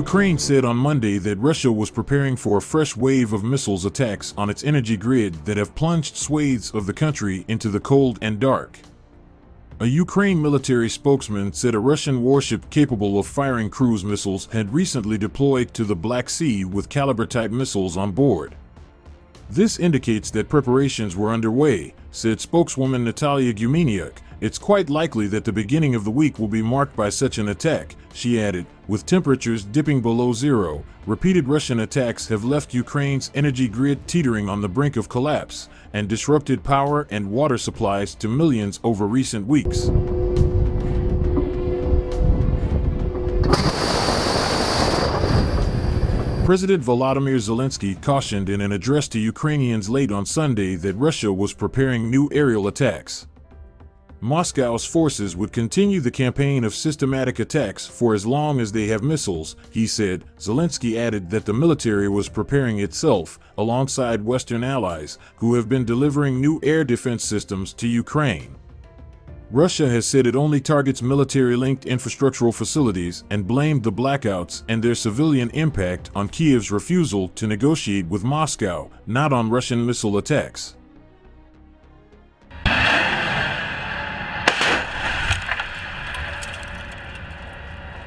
Ukraine said on Monday that Russia was preparing for a fresh wave of missiles attacks on its energy grid that have plunged swathes of the country into the cold and dark. A Ukraine military spokesman said a Russian warship capable of firing cruise missiles had recently deployed to the Black Sea with Caliber-type missiles on board. This indicates that preparations were underway, said spokeswoman Natalia Gumeniuk. It's quite likely that the beginning of the week will be marked by such an attack, she added, with temperatures dipping below zero. Repeated Russian attacks have left Ukraine's energy grid teetering on the brink of collapse and disrupted power and water supplies to millions over recent weeks. President Volodymyr Zelenskyy cautioned in an address to Ukrainians late on Sunday that Russia was preparing new aerial attacks. Moscow's forces would continue the campaign of systematic attacks for as long as they have missiles, he said. Zelenskyy added that the military was preparing itself, alongside Western allies, who have been delivering new air defense systems to Ukraine. Russia has said it only targets military-linked infrastructural facilities and blamed the blackouts and their civilian impact on Kiev's refusal to negotiate with Moscow, not on Russian missile attacks.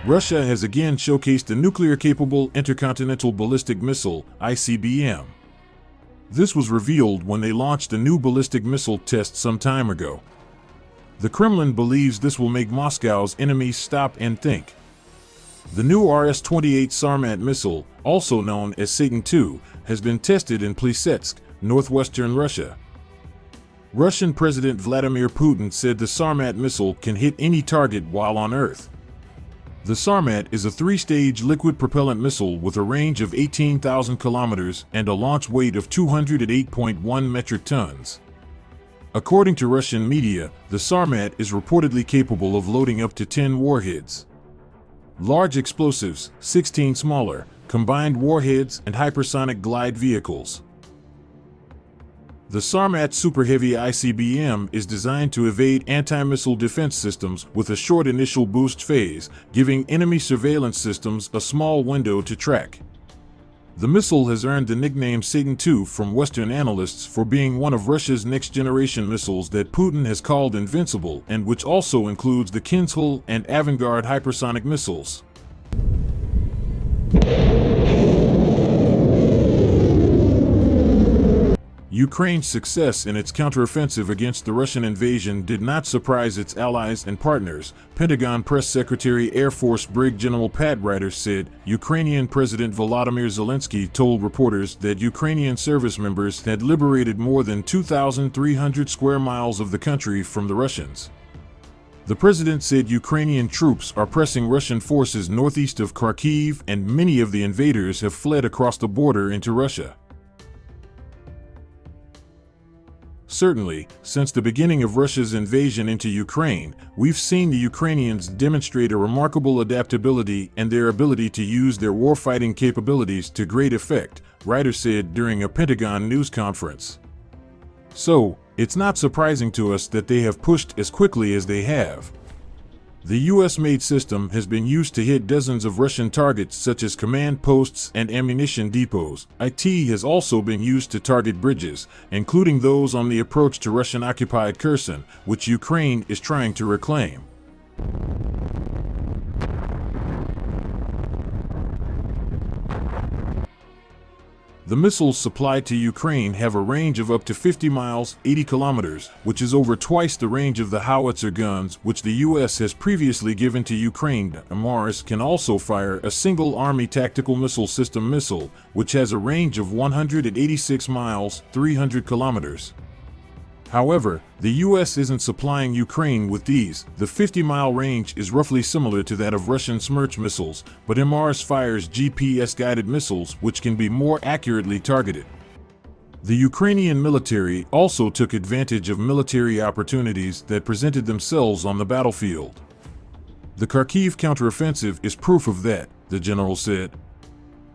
Russia has again showcased a nuclear-capable intercontinental ballistic missile, ICBM. This was revealed when they launched a new ballistic missile test some time ago. The Kremlin believes this will make Moscow's enemies stop and think. The new RS-28 Sarmat missile, also known as Satan-II, has been tested in Plesetsk, northwestern Russia. Russian President Vladimir Putin said the Sarmat missile can hit any target while on Earth. The Sarmat is a three-stage liquid propellant missile with a range of 18,000 kilometers and a launch weight of 208.1 metric tons. According to Russian media, the Sarmat is reportedly capable of loading up to 10 warheads. Large explosives, 16 smaller, combined warheads, and hypersonic glide vehicles. The Sarmat Super Heavy ICBM is designed to evade anti-missile defense systems with a short initial boost phase, giving enemy surveillance systems a small window to track. The missile has earned the nickname Satan-II from Western analysts for being one of Russia's next-generation missiles that Putin has called invincible and which also includes the Kinzhal and Avangard hypersonic missiles. Ukraine's success in its counteroffensive against the Russian invasion did not surprise its allies and partners, Pentagon Press Secretary Air Force Brig General Pat Ryder said. Ukrainian President Volodymyr Zelenskyy told reporters that Ukrainian service members had liberated more than 2,300 square miles of the country from the Russians. The president said Ukrainian troops are pressing Russian forces northeast of Kharkiv and many of the invaders have fled across the border into Russia. Certainly, since the beginning of Russia's invasion into Ukraine, we've seen the Ukrainians demonstrate a remarkable adaptability and their ability to use their warfighting capabilities to great effect, Ryder said during a Pentagon news conference. So, it's not surprising to us that they have pushed as quickly as they have. The US-made system has been used to hit dozens of Russian targets such as command posts and ammunition depots. It has also been used to target bridges, including those on the approach to Russian-occupied Kherson, which Ukraine is trying to reclaim. The missiles supplied to Ukraine have a range of up to 50 miles, 80 kilometers, which is over twice the range of the howitzer guns which the US has previously given to Ukraine. HIMARS can also fire a single Army tactical missile system missile, which has a range of 186 miles, 300 kilometers. However, the US isn't supplying Ukraine with these. The 50-mile range is roughly similar to that of Russian Smerch missiles, but HIMARS fires GPS-guided missiles which can be more accurately targeted. The Ukrainian military also took advantage of military opportunities that presented themselves on the battlefield. The Kharkiv counteroffensive is proof of that, the general said.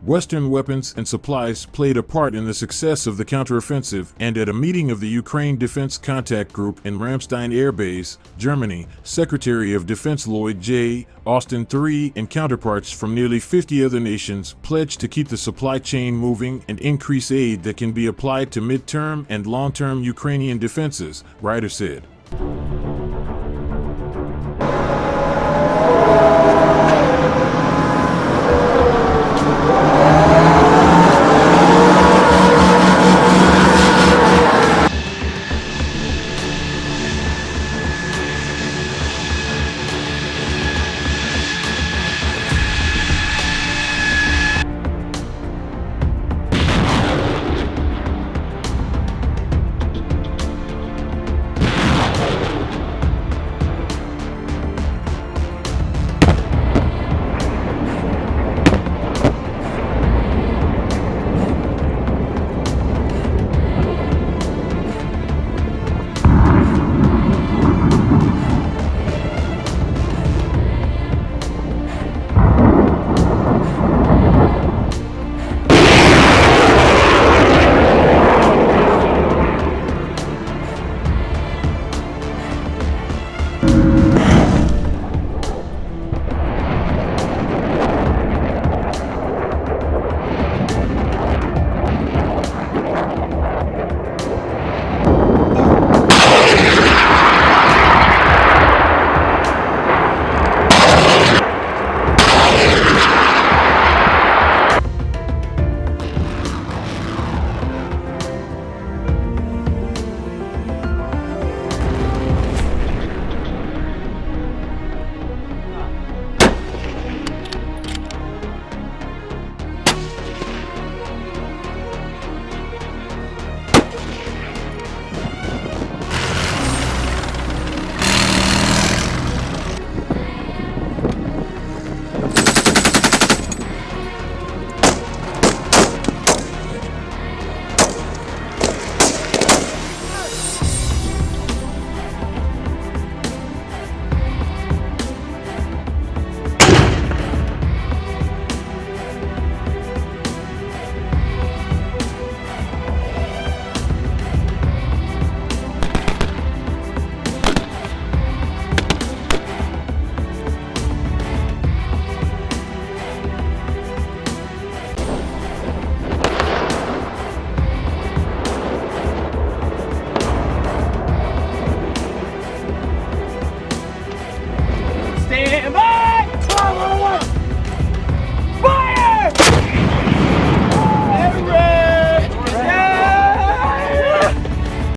Western weapons and supplies played a part in the success of the counteroffensive, and at a meeting of the Ukraine Defense Contact Group in Ramstein Air Base, Germany, Secretary of Defense Lloyd J. Austin III and counterparts from nearly 50 other nations pledged to keep the supply chain moving and increase aid that can be applied to mid-term and long-term Ukrainian defenses, Ryder said.